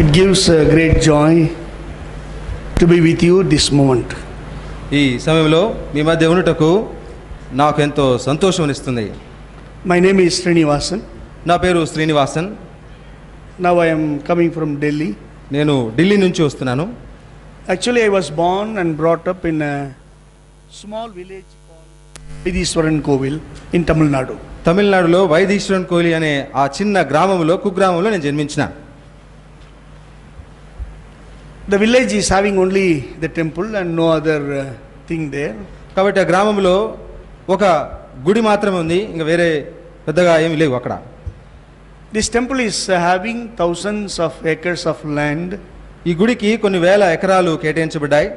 It gives great joy to be with you this moment. ఈ సమయంలో మీ మధ్య ఉండుటకు నాకు ఎంతో సంతోషమనిస్తుంది. My name is Srinivasan. నా పేరు Srinivasan. Now I am coming from Delhi. నేను ఢిల్లీ నుంచి వస్తున్నాను. Actually I was born and brought up in a small village called Vaidiswaran Kovil in Tamil Nadu. తమిళనాడులో వైదీశ్వరన్ కోయిలి అనే ఆ చిన్న గ్రామంలో కుగ్రామంలో నేను జన్మించిన. The village is having only the temple and no other thing there. కాబట్టి ఆ గ్రామంలో ఒక గుడి మాత్రమే ఉంది, ఇంకా వేరే పెద్దగా ఏమీ లేవు అక్కడ. This temple is having thousands of acres of land. ఈ గుడికి కొన్ని వేల ఎకరాలు కేటాయించబడ్డాయి.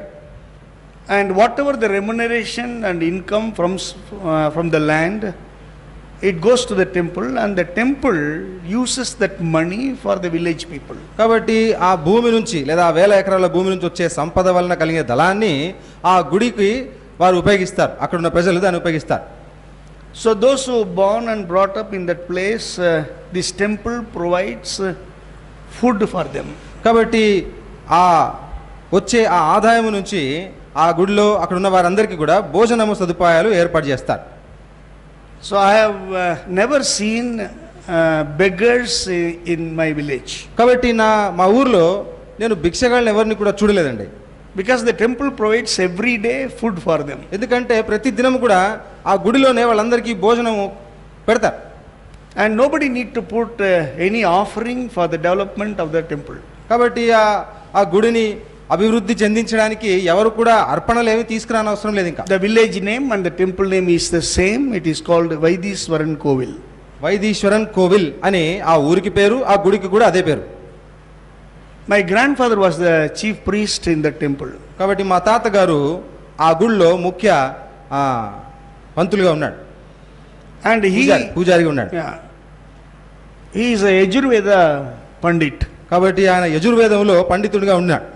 And whatever the remuneration and income from the land, it goes to the temple, and the temple uses that money for the village people. కాబట్టి ఆ భూమి నుంచి లేదా ఆ వేల ఎకరాల భూమి నుంచి వచ్చే సంపద వలన కలిగే దళాన్ని ఆ గుడికి వారు ఉపయోగిస్తారు, అక్కడ ఉన్న ప్రజలు దాన్ని ఉపయోగిస్తారు. So those who born and brought up in that place, this temple provides food for them. కాబట్టి ఆ వచ్చే ఆ ఆదాయం నుంచి ఆ గుడిలో అక్కడ ఉన్న వారందరికీ కూడా భోజనము సదుపాయాలు ఏర్పాటు చేస్తారు. So I have never seen beggars in my village. కాబట్టి మా ఊర్లో నేను భిక్షగాళ్ళని ఎవరిని కూడా చూడలేదండి. Because the temple provides every day food for them. ఎందుకంటే ప్రతి దినం కూడా ఆ గుడిలోనే వాళ్ళందరికీ భోజనం పెడతారు. And nobody need to put any offering for the development of the temple. కాబట్టి ఆ గుడిని అభివృద్ధి చెందించడానికి ఎవరు కూడా అర్పణలు ఏమి తీసుకురాని అవసరం లేదు. ఇంకా the village name and the temple name is the same. It is called Vaidiswaran Kovil. Vaitheeswaran కోవిల్ అని ఆ ఊరికి పేరు, ఆ గుడికి కూడా అదే పేరు. My grandfather was the chief priest in the temple. కాబట్టి మా తాతగారు ఆ గుడిలో ముఖ్య పంతులుగా ఉన్నాడు, And పూజారిగా ఉన్నాడు. he is a Yajurveda Pandit. కాబట్టి ఆయన యజుర్వేదంలో పండితుడిగా ఉన్నాడు.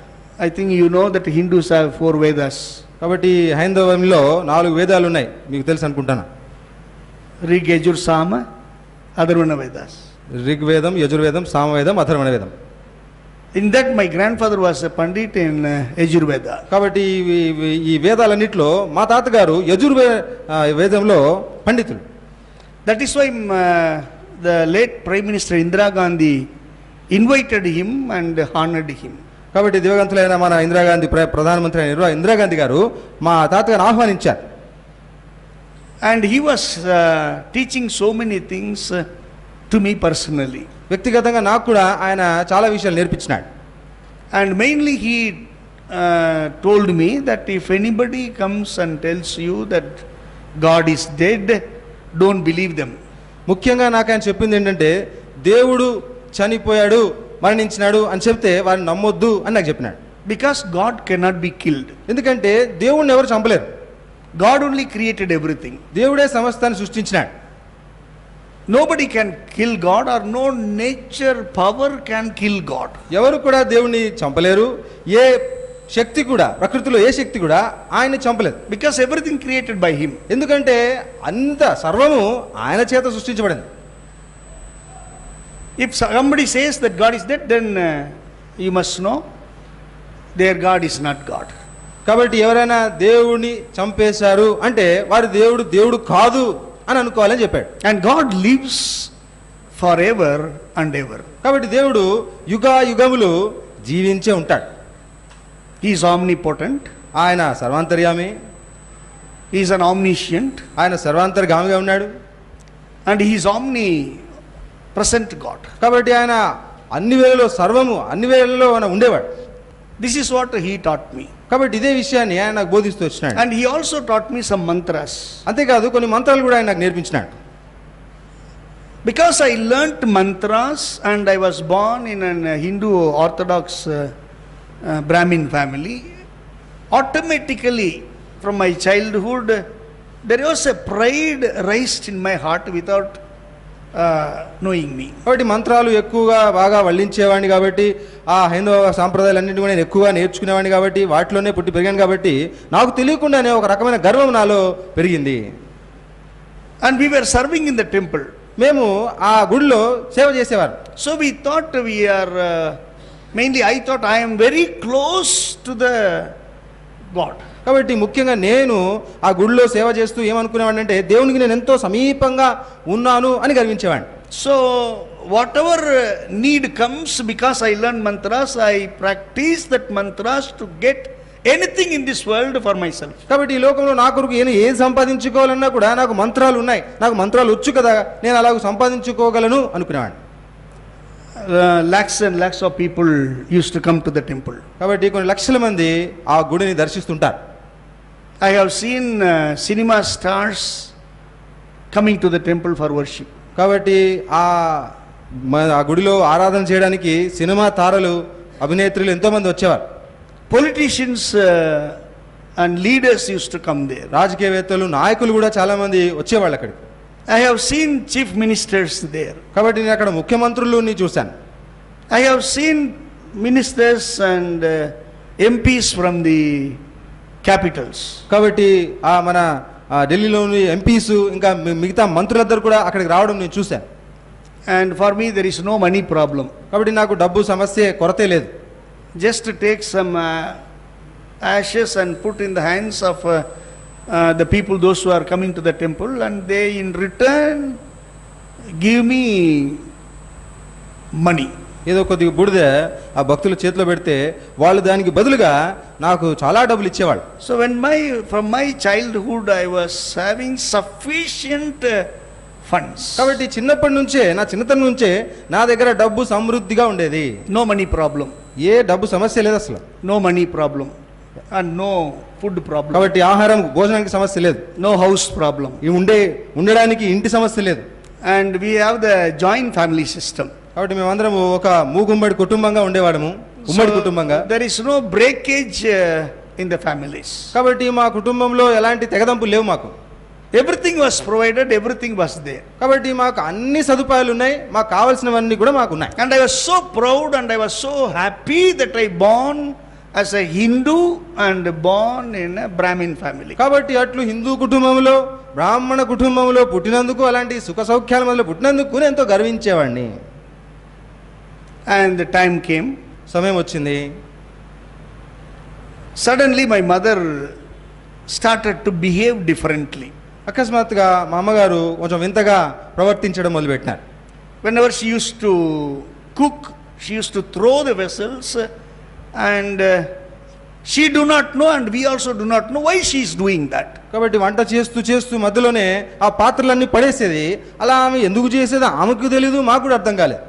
I think you know that Hindus have 4 Vedas. కాబట్టి హైందవంలో 4 వేదాలు ఉన్నాయి, మీకు తెలుసు అనుకుంటాను. Rig, Yajur, Sama, Atharvana Vedas. ఋగ్వేదం, యజుర్వేదం, సామవేదం, అథర్వణ వేదం. In that my grandfather was a Pandit in Yajurveda. కాబట్టి ఈ వేదాలన్నింటిలో మా తాతగారు వేదంలో పండితులు. That is why the late Prime Minister Indira Gandhi invited him and honored him. కాబట్టి దివంగతులైన మన ఇందిరాగాంధీ ప్రధానమంత్రి అయిన ఇందిరాగాంధీ గారు మా తాతగారు ఆహ్వానించారు. And he was teaching so many things to me personally. వ్యక్తిగతంగా నాకు కూడా ఆయన చాలా విషయాలు నేర్పించినాడు. And mainly he told me that if anybody comes and tells you that God is dead, don't believe them. ముఖ్యంగా నాకు ఆయన చెప్పింది ఏంటంటే, దేవుడు చనిపోయాడు, మరణించినాడు అని చెప్తే వారిని నమ్మొద్దు అని నాకు చెప్పినాడు. Because God cannot be killed. ఎందుకంటే దేవుడిని ఎవరు చంపలేరు. God only created everything. దేవుడే సమస్తాన్ని సృష్టించినాడు. Nobody can kill God, or no nature power can kill God. ఎవరు కూడా దేవుణ్ణి చంపలేరు. ఏ శక్తి కూడా, ప్రకృతిలో ఏ శక్తి కూడా ఆయన చంపలేదు. Because everything created by him. ఎందుకంటే అంత సర్వము ఆయన చేత సృష్టించబడింది. If somebody says that God is dead, then you must know their God is not God. కాబట్టి ఎవరైనా దేవుడిని చంపేశారు అంటే వారి దేవుడు కాదు అని అనుకోవాలని చెప్పాడు. And God lives forever and ever. కాబట్టి దేవుడు యుగములు జీవించే ఉంటాడు. He is omnipotent. ఆయన సర్వాంతర్యామి. He is an omniscient. ఆయన సర్వాంతర్గామిగా ఉన్నాడు. And he is omnipresent God. కాబట్టి ఆయన అన్ని వేళలో సర్వము అన్ని వేళల్లో ఆయన ఉండేవాడు. This is what he taught me. కాబట్టి ఇదే విషయాన్ని ఆయన నాకు బోధిస్తూ వచ్చినాడు. And he also taught me some mantras. అంతేకాదు కొన్ని మంత్రాలు కూడా ఆయన నాకు నేర్పించినాడు. Because I learnt mantras and I was born in an Hindu Orthodox Brahmin family, automatically from my childhood there was a pride raised in my heart without knowing me. కాబట్టి మంత్రాలు ఎక్కువగా బాగా వల్లించేవాడిని కాబట్టి ఆ హైందవ సాంప్రదాయాలన్నింటినీ కూడా నేను ఎక్కువగా నేర్చుకునేవాడిని కాబట్టి వాటిలోనే పుట్టి పెరిగాను కాబట్టి నాకు తెలియకుండానే ఒక రకమైన గర్వం నాలో పెరిగింది. And we were serving in the temple. మేము ఆ గుడిలో సేవ చేసేవారు. So we thought we are Mainly I thought I am very close to the God. కాబట్టి ముఖ్యంగా నేను ఆ గుడిలో సేవ చేస్తూ ఏమనుకునేవాడిని అంటే దేవునికి నేను ఎంతో సమీపంగా ఉన్నాను అని గర్వించేవాడిని. So whatever need comes, because I learn mantras, I practice that mantras to get anything in this world for myself. కాబట్టి ఈ లోకంలో నా కొరకు ఏది సంపాదించుకోవాలన్నా కూడా నాకు మంత్రాలు ఉన్నాయి, నాకు మంత్రాలు వచ్చు కదా, నేను అలాగ సంపాదించుకోగలను అనుకునేవాడిని. Lakhs and lakhs of people used to come to the temple. కాబట్టి కొన్ని లక్షల మంది ఆ గుడిని దర్శిస్తుంటారు. I have seen cinema stars coming to the temple for worship. కాబట్టి ఆ గుడిలో ఆరాధన చేయడానికి సినిమా తారలు, అభినేత్రులు ఎంతో మంది వచ్చేవారు. Politicians and leaders used to come there. రాజకీయవేత్తలు, నాయకులు కూడా చాలా మంది వచ్చేవాళ్ళు అక్కడికి. I have seen chief ministers there. కాబట్టి నేను అక్కడ ముఖ్యమంత్రులని చూశాను. I have seen ministers and MPs from the capitals. కాబట్టి మన ఢిల్లీలోని ఎంపీస్ ఇంకా మిగతా మంత్రులందరూ కూడా అక్కడికి రావడం నేను చూశాను. And for me there is no money problem. కాబట్టి నాకు డబ్బు సమస్య కొరతే లేదు. Just to take some ashes and put in the hands of the people, those who are coming to the temple, and they in return give me money. ఏదో కొద్దిగా బుడిద ఆ భక్తుల చేతిలో పెడితే వాళ్ళు దానికి బదులుగా నాకు చాలా డబ్బులు ఇచ్చేవాళ్ళు. So when from my childhood I was having sufficient funds. కాబట్టి చిన్నప్పటి నుంచే, నా చిన్నతనం నుంచే నా దగ్గర డబ్బు సమృద్ధిగా ఉండేది. No money problem. ఏ డబ్బు సమస్య లేదు అసలు. No money problem and no food problem. కాబట్టి ఆహారం, భోజనానికి సమస్య లేదు. No house problem. ఉండడానికి ఇంటి సమస్య లేదు. And we have the joint family system. కాబట్టి మేమందరం ఒక మూగుమ్మడి కుటుంబంగా ఉండేవాడము, ఉమ్మడి కుటుంబంగా. There is no breakage in the families. కాబట్టి మా కుటుంబంలో ఎలాంటి తెగదంపులు లేవు మాకు. Everything was provided, everything was there. కాబట్టి మాకు అన్ని సదుపాయాలు ఉన్నాయి, మాకు కావాల్సినవన్నీ కూడా మాకు ఉన్నాయి. And I was so proud and I was so happy that I born as a Hindu and born in a Brahmin family. కాబట్టి అట్లు హిందూ కుటుంబంలో, బ్రాహ్మణ కుటుంబంలో పుట్టినందుకు, అలాంటి సుఖ సౌఖ్యాల మధ్యలో పుట్టినందుకు నేను ఎంతో గర్వించేవాడిని. And the time came. సమయం వచ్చింది. Suddenly my mother started to behave differently. అకస్మాత్తుగా మా అమ్మగారు కొంచెం వింతగా ప్రవర్తించడం మొదలుపెట్టినారు. Whenever she used to cook, she used to throw the vessels, and she do not know and we also do not know why she is doing that. కాబట్టి వంట చేస్తూ చేస్తూ మధ్యలోనే ఆ పాత్రలన్నీ పడేసేది. అలా ఆమె ఎందుకు చేసేది ఆమెకు తెలియదు, మాకు కూడా అర్థం కాలేదు.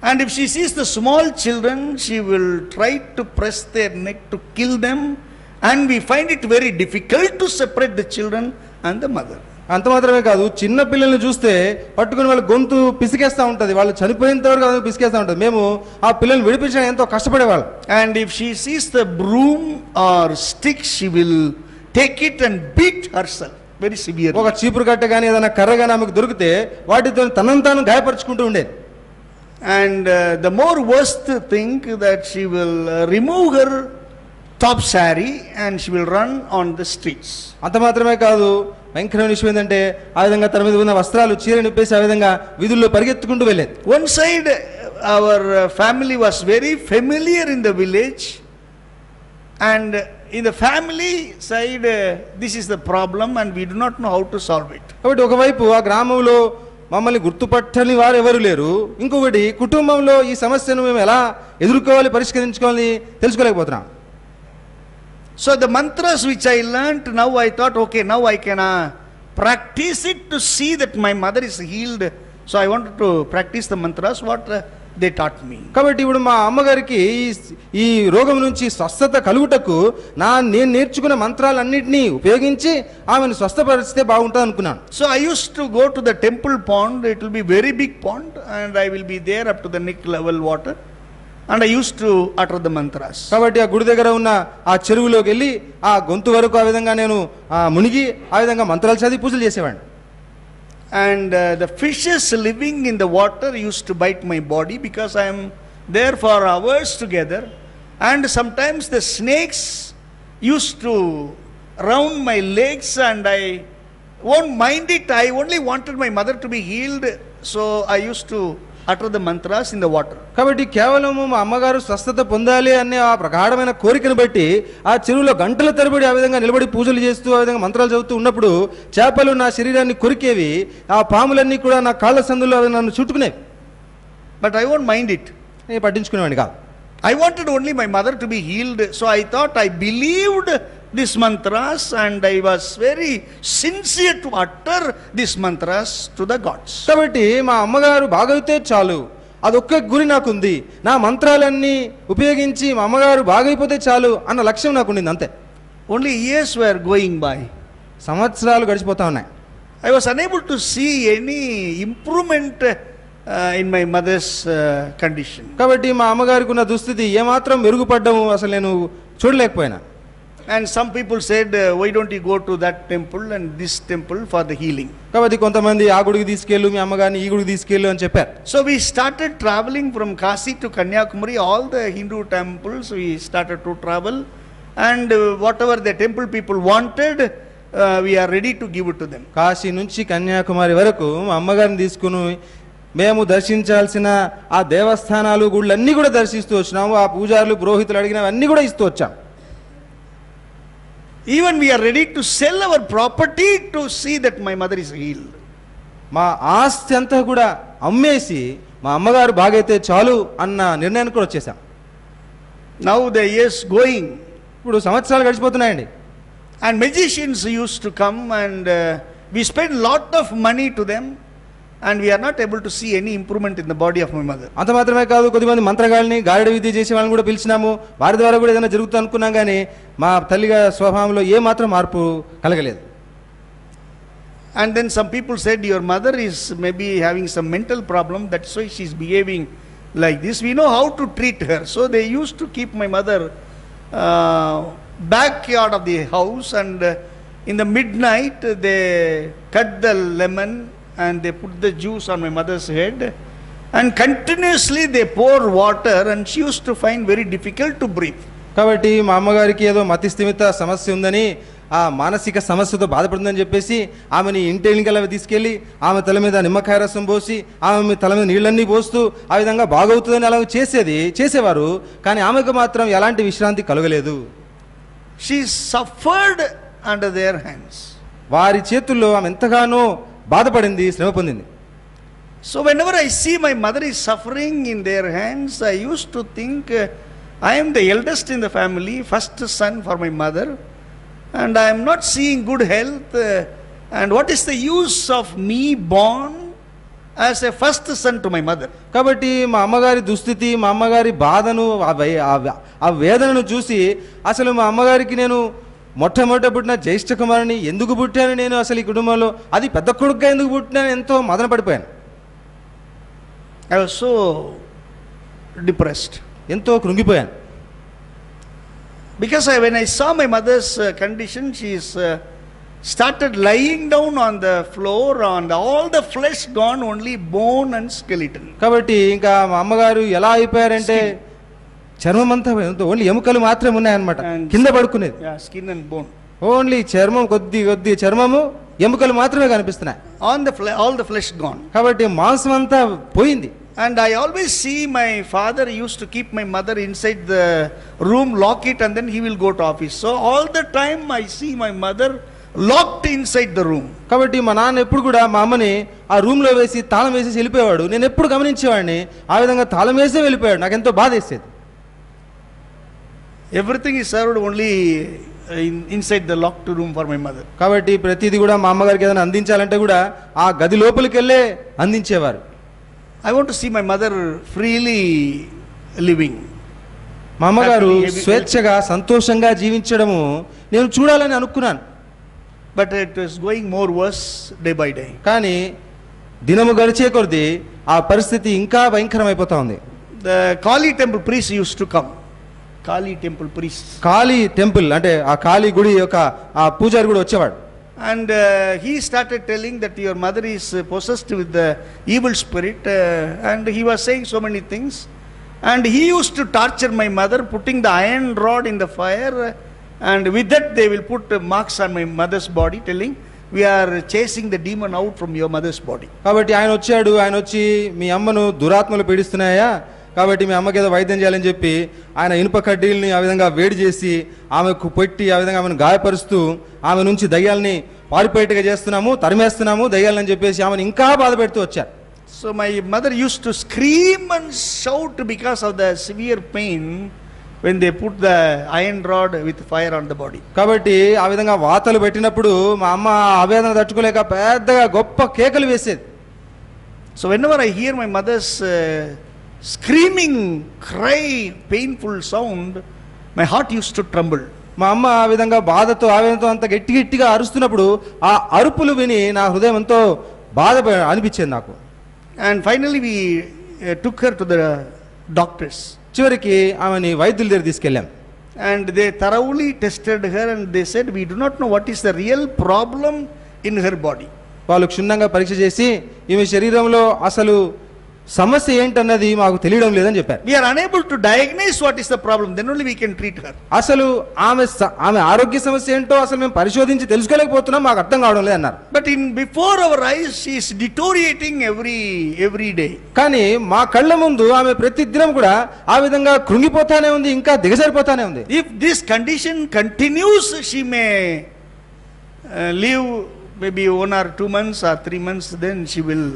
And if she sees the small children, she will try to press their neck to kill them, and we find it very difficult to separate the children and the mother. అంత మాత్రమే కాదు, చిన్న పిల్లల్ని చూస్తే పట్టుకుని వాళ్ళ గొంతు పిసికేస్తూ ఉంటుంది, వాళ్ళు చనిపోయేంత వరకు పిసికేస్తూ ఉంటుంది. మేము ఆ పిల్లల్ని విడిపించడానికి ఎంతో కష్టపడేవాళ్ళం. And if she sees the broom or stick, she will take it and beat herself very severely. ఒక చీపురు కట్ట కానీ ఏదైనా కర్ర కానీ ఆమెకు దొరికితే వాటితో తనను తాను గాయపరుచుకుంటూ ఉండేది. And the more worst thing that she will remove her top saree and she will run on the streets. అంత మాత్రమే కాదు, భయంకరమైన విషయం ఏంటంటే ఆ విధంగా తన మీద ఉన్న వస్త్రాలు చీర నిప్పేసి ఆ విధంగా వీధుల్లో పరిగెత్తుకుంటూ వెళ్ళేది. One side our family was very familiar in the village, and in the family side this is the problem and we do not know how to solve it. కాబట్టి ఒకవైపు ఆ గ్రామంలో మమ్మల్ని గుర్తుపట్టని వారు ఎవరు లేరు, ఇంకొకటి కుటుంబంలో ఈ సమస్యను మేము ఎలా ఎదుర్కోవాలి, పరిష్కరించుకోవాలని తెలుసుకోలేకపోతున్నాం. So the mantras which I learnt, now I thought, okay, now I can practice it to see that my mother is healed. So I wanted to practice the mantras what they taught me. కాబట్టి ఇప్పుడు మా అమ్మగారికి ఈ రోగం నుంచి స్వస్థత కలుగుటకు నేను నేర్చుకున్న మంత్రాలన్నింటినీ ఉపయోగించి ఆమెను స్వస్థపరిస్తే బాగుంటుంది అనుకున్నాను. So I used to go to the temple pond. It will be very big pond and I will be there up to the neck level water. And I used to utter the mantras. కాబట్టి ఆ గుడి దగ్గర ఉన్న ఆ చెరువులోకి వెళ్ళి ఆ గొంతు వరకు ఆ విధంగా నేను మునిగి ఆ విధంగా మంత్రాలు చదివి పూజలు చేసేవాడిని. And the fishes living in the water used to bite my body because I am there for hours together. And sometimes the snakes used to round my legs and I won't mind it. I only wanted my mother to be healed. So I used to utter the mantras in the water. కాబట్టి కేవలము మా అమ్మగారు స్వస్థత పొందాలి అనే ఆ ప్రగాఢమైన కోరికను బట్టి ఆ చెరువులో గంటల తరబడి ఆ విధంగా నిలబడి పూజలు చేస్తూ ఆ విధంగా మంత్రాలు చదువుతూ ఉన్నప్పుడు చేపలు నా శరీరాన్ని కొరికేవి, ఆ పాములన్నీ కూడా నా కాళ్ళ సందులో అవి నన్ను చుట్టుకునేవి. But I won't mind it. నేను పట్టించుకునేవాడిని కాదు. I wanted only my mother to be healed, so I thought I believed these mantras and I was very sincere to utter these mantras to the gods. కాబట్టి మా అమ్మగారు బాగైతే చాలు, అదొక్క గురి నాకుంది, నా మంత్రాలన్నీ ఉపయోగించి మా అమ్మగారు బాగైపోతే చాలు అన్న లక్ష్యం నాకు ఉండింది, అంతే. Only years were going by. సంవత్సరాలు గడిచిపోతా ఉన్నాయి. I was unable to see any improvement in my mother's condition. కాబట్టి మా అమ్మగారికి ఉన్న దుస్థితి ఏమాత్రం మెరుగుపడ్డము అసలు నేను చూడలేకపోయినా. And some people said, why don't you go to that temple and this temple for the healing? కాబట్టి కొంతమంది ఆ గుడికి తీసుకెళ్ళు, మీ అమ్మగారిని ఈ గుడికి తీసుకెళ్ళు అని చెప్పారు. So we started traveling from Kasi to Kanyakumari, all the Hindu temples we started to travel, and whatever the temple people wanted, we are ready to give it to them. Kashi నుంచి కన్యాకుమారి వరకు మా అమ్మగారిని తీసుకుని మేము దర్శించాల్సిన ఆ దేవస్థానాలు గుళ్ళన్నీ కూడా దర్శిస్తూ వచ్చినాము. ఆ పూజారులు పురోహితులు అడిగినవి అన్నీ కూడా ఇస్తూ వచ్చాం. Even we are ready to sell our property to see that my mother is healed. మా ఆస్తి అంతా కూడా అమ్మేసి మా అమ్మగారు బాగైతే చాలు అన్న నిర్ణయానికి కూడా వచ్చేసాం. Now the years going, ఇప్పుడు సంవత్సరాలు గడిచిపోతున్నాయండి. and magicians used to come and we spent lot of money to them, and we are not able to see any improvement in the body of my mother. అంత మాత్రమే కాదు, కొద్దిమంది మంత్రగాళ్ళని గారడి విద్య చేసే వాళ్ళని కూడా పిలిచినాము. వారి ద్వారా కూడా ఏదైనా జరుగుతుంది అనుకున్నాం, కానీ మా తల్లిగా స్వభావంలో ఏ మాత్రం మార్పు కలగలేదు. And then some people said, your mother is maybe having some mental problem, that's why she is behaving like this. We know how to treat her. So they used to keep my mother backyard of the house, and in the midnight they cut the lemon and they put the juice on my mother's head, and continuously they pour water, and she used to find very difficult to breathe. కాబట్టి మా అమ్మగారికి ఏదో మతిస్థిమిత సమస్య ఉందని, ఆ మానసిక సమస్యతో బాధపడుతుందని చెప్పేసి ఆమెని ఇంటికల్లా తీసుకెళ్ళి ఆమె తల మీద నిమ్మకాయ రసం పోసి ఆమె తల మీద నీళ్ళన్నీ పోస్తూ ఆ విధంగా బాగవుతుందని అలా చేసేవారు. కానీ ఆమెకు మాత్రం ఎలాంటి విశ్రాంతి కలగలేదు. She suffered under their hands. వారి చేతుల్లో ఆమె ఎంతగానో బాధపడింది, శ్రమ పొందింది. So whenever I see my mother is suffering in their hands, I used to think, I am the eldest in the family, first son for my mother, and I am not seeing good health, and what is the use of me born as a first son to my mother? కాబట్టి మా అమ్మగారి దుస్థితి, మా అమ్మగారి బాధను, ఆ వేదనను చూసి అసలు మా అమ్మగారికి నేను మొట్టమొదట పుట్టిన జ్యేష్ఠ కుమారుని ఎందుకు పుట్టాను, నేను అసలు ఈ కుటుంబంలో అది పెద్ద కొడుకుగా ఎందుకు పుట్టినాను, ఎంతో మదన పడిపోయాను. I was so depressed. ఎంతో కృంగిపోయాను. Because when I saw my mother's condition, she is started lying down on the floor, and all the flesh gone, only bone and skeleton. కాబట్టి ఇంకా మా అమ్మగారు ఎలా అయిపోయారంటే చర్మం అంతా ఓన్లీ ఎముకలు మాత్రమే ఉన్నాయన్నమాట, కింద పడుకునేది. Skin and bone. ఓన్లీ చర్మం, కొద్ది చర్మము, ఎముకలు మాత్రమే కనిపిస్తున్నాయి. All the flesh gone. కాబట్టి మాంసం అంతా పోయింది. And I always see my father used to keep my mother inside the room, lock it, and then he will go to office. So all the time I see my mother locked inside the room. కాబట్టి మా నాన్న ఎప్పుడు కూడా మా అమ్మని ఆ రూమ్లో వేసి తాళం వేసేసి వెళ్ళిపోయేవాడు. నేను ఎప్పుడు గమనించేవాడిని, ఆ విధంగా తాళం వేసే వెళ్ళిపోయాడు. నాకు ఎంతో బాధ వేసేది. Everything is served only inside the locked room for my mother. కాబట్టి ప్రతిదీ కూడా మా అమ్మగారికి ఏదైనా అందించాలంటే కూడా ఆ గది లోపలికి వెళ్ళే అందించేవారు. I want to see my mother freely living. మా అమ్మగారు స్వేచ్ఛగా సంతోషంగా జీవించడము నేను చూడాలని అనుకున్నాను. But it was going more worse day by day. కానీ దినము గడిచే కొద్దీ ఆ పరిస్థితి ఇంకా భయంకరమైపోతా ఉంది. The Kali temple priest used to come. Kali temple priest. Kali temple అంటే ఆ కాళీ గుడి యొక్క ఆ పూజారి కూడా వచ్చేవాడు. And he started telling that your mother is possessed with the evil spirit, and he was saying so many things. And he used to torture my mother, putting the iron rod in the fire, and with that they will put marks on my mother's body, telling we are chasing the demon out from your mother's body. కాబట్టి ఆయన వచ్చి మీ అమ్మను దురాత్మలు పీడిస్తున్నాయా, కాబట్టి మీ అమ్మకి ఏదో వైద్యం చేయాలని చెప్పి ఆయన ఇనుప కడ్డీల్ని ఆ విధంగా వేడి చేసి ఆమెకు పెట్టి ఆ విధంగా ఆమెను గాయపరుస్తూ ఆమె నుంచి దయ్యాల్ని పారిపోయేట్టుగా చేస్తున్నాము, తరిమేస్తున్నాము దయ్యాలని చెప్పేసి ఆమెను ఇంకా బాధ పెడుతూ వచ్చారు. So my mother used to scream and shout because of the severe pain when they put the iron rod with fire on the body. కాబట్టి ఆ విధంగా వాతలు పెట్టినప్పుడు మా అమ్మ ఆవేదన తట్టుకోలేక పెద్దగా గొప్ప కేకలు వేసేది. So whenever I hear my mother's screaming cry, painful sound, my heart used to tremble. మా అమ్మ ఆ విధంగా బాధతో ఆవేదనతో అంత గట్టిగా అరుస్తున్నప్పుడు ఆ అరుపులు విని నా హృదయం ఎంతో బాధ అనిపించేది నాకు. And finally we took her to the doctors. చివరికి ఆమెని వైద్యుల దగ్గర తీసుకెళ్ళాం. And they thoroughly tested her and they said we do not know what is the real problem in her body. వాళ్ళు క్షుణ్ణంగా పరీక్ష చేసి ఈమె శరీరంలో అసలు సమస్య ఏంటన్నది మాకు తెలియడం లేదని చెప్పారు. We are unable to diagnose what is the problem, then only we can treat her. అసలు ఆమె ఆరోగ్య సమస్య ఏంటో అసలు మేము పరిశోధించి తెలుసుకోలేకపోతున్నాం, మాకు అర్థం కావడం లేదు అన్నారు. But in before our eyes she is deteriorating every day. కానీ మా కళ్ళ ముందు ఆమె ప్రతి దినం కూడా ఆ విధంగా కృంగిపోతానే ఉంది, ఇంకా దిగజారిపోతానే ఉంది. If this condition continues, she may live maybe 1 or 2 months or 3 months, then she will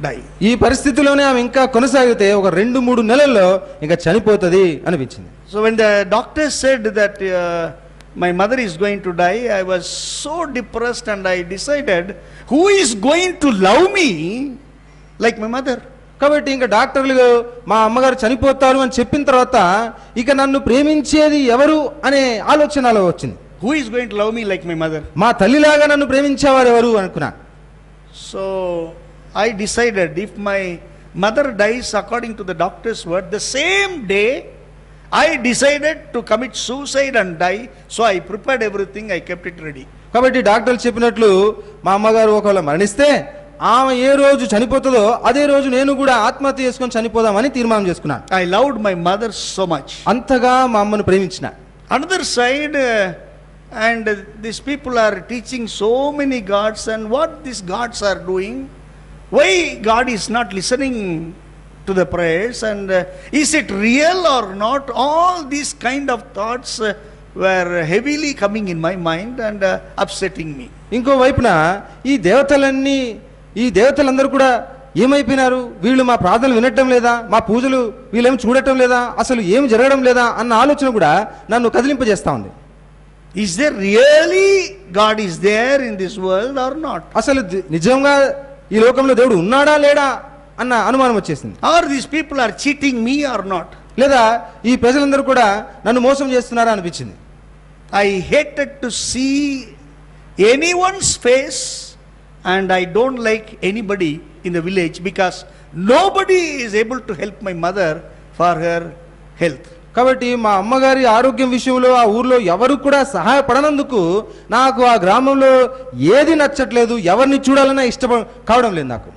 die. ఈ పరిస్థితిలోనే ఆమె ఇంకా కొనసాగితే ఒక 2-3 నెలల్లో ఇంకా చనిపోతుంది అనిపించింది. So when the doctor said that my mother is going to die, I was so depressed and I decided who is going to love me like my mother. కాబట్టి ఇంకా డాక్టర్లు మా అమ్మగారు చనిపోతారు అని చెప్పిన తర్వాత ఇక నన్ను ప్రేమించేది ఎవరు అనే ఆలోచనలో వచ్చింది. Who is going to love me like my mother? మా తల్లిలాగా నన్ను ప్రేమించేవారు ఎవరు అనుకున్నా. So I decided if my mother dies according to the doctor's word, the same day I decided to commit suicide and die. So I prepared everything, I kept it ready. కాబట్టి డాక్టర్లు చెప్పినట్లు మా అమ్మగారు ఒకవేళ మరణిస్తే ఆమె ఏ రోజు చనిపోతుందో అదే రోజు నేను కూడా ఆత్మహత్య చేసుకొని చనిపోదామని తీర్మానం చేసుకున్నాను. I loved my mother so much. అంతగా మా అమ్మను ప్రేమించిన. Another side, and these people are teaching so many gods, and what these gods are doing, why God is not listening to the prayers, and is it real or not? All these kind of thoughts were heavily coming in my mind and upsetting me. ఇంకో వైపున ఈ దేవతలందరూ కూడా ఏమైపోయినారు, వీళ్ళు మా ప్రార్థనలు వినటం లేదా, మా పూజలు వీళ్ళేం చూడటం లేదా, అసలు ఏం జరగడం లేదా అన్న ఆలోచన కూడా నన్ను కదిలింపజేస్తా ఉంది. Is there really God is there in this world or not? అసలు నిజంగా ఈ లోకంలో దేవుడు ఉన్నాడా లేడా అన్న అనుమానం వచ్చేసింది. Or these people are cheating me or not? లేదా ఈ ప్రజలందరూ కూడా నన్ను మోసం చేస్తున్నారా అనిపించింది. I hated to see anyone's face, and I don't like anybody in the village because nobody is able to help my mother for her health. కాబట్టి మా అమ్మగారి ఆరోగ్యం విషయంలో ఆ ఊర్లో ఎవరు కూడా సహాయపడనందుకు నాకు ఆ గ్రామంలో ఏది నచ్చట్లేదు, ఎవరిని చూడాలన్నా కావడం లేదు నాకు.